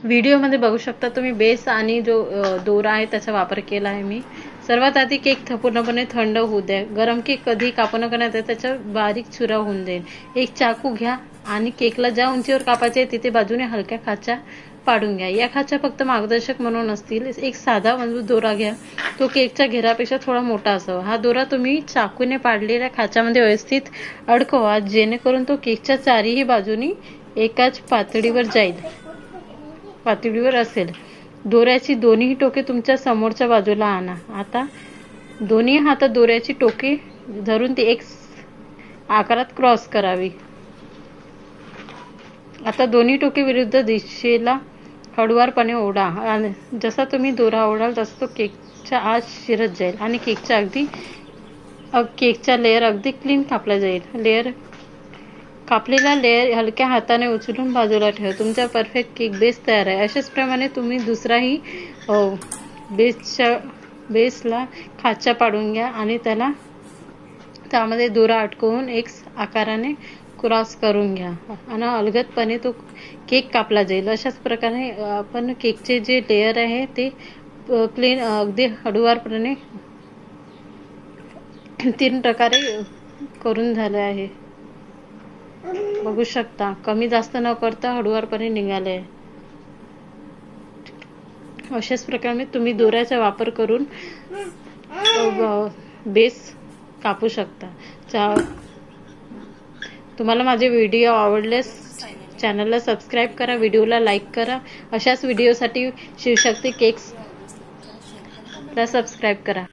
व्हिडिओमध्ये बघू शकता तुम्ही बेस आणि जो दोरा आहे त्याचा वापर केला आहे मी। सर्वात आधी केक पूर्णपणे थंड होऊ द्या। गरम केक कधी कापू नका, नाही तर त्याचा बारीक चुरा होऊन जाईल। एक चाकू घ्या आणि केकला ज्या उंचीवर कापायचे आहे तिथे बाजूने हलक्या खाचा पाडून घ्या। या खाचा फक्त मार्गदर्शक म्हणून असतील। एक साधा मजबूत दोरा घ्या, तो केकच्या घेरापेक्षा थोडा मोठा असावा। हा दोरा तुम्ही चाकूने पाडलेल्या खाच्यामध्ये व्यवस्थित अडकवा, जेणेकरून तो केकच्या चारही बाजूनी एकाच पातळीवर असेल। दोऱ्याची दोन्ही टोके तुमच्या समोरच्या बाजूला आणा। आता दोन्ही हातात दोऱ्याची टोके धरून ती एक आकारात क्रॉस करावी। आता दोन्ही टोके विरुद्ध दिशेला हळुवारपणे ओढा। जसा तुम्ही दोरा ओढाल तसा तो केकच्या आत शिरत जाईल आणि केकचा लेअर अगदी क्लीन कापला जाईल। कापलेला लेअर हलक्या हाताने उचलून बाजूला ठेवा। तुमचा परफेक्ट केक बेस तयार आहे। अशाच प्रमाणे तुम्ही दुसराही बेसला खाचा पाडून घ्या आणि त्यामध्ये दोरा अटकवून एक आकाराने क्रॉस करून घ्या आणि अलगदपणे तो केक कापला जाईल। अशाच प्रकारे आपण केकचे जे लेअर आहे ते प्लेन अगदी हळुवारपणे 3 प्रकारे करून झाले आहे। बघू शकता कमी जास्त न करता हळुवारपणे निघाले आहे। अशाच प्रकारे तुम्ही दोऱ्याचा वापर करून बेस कापू शकता। तुम्हाला माझे व्हिडिओ आवडल्यास चॅनलला सबस्क्राईब करा, व्हिडिओला लाईक करा। अशाच व्हिडिओसाठी शिवशक्ती केक्सला सबस्क्राईब करा।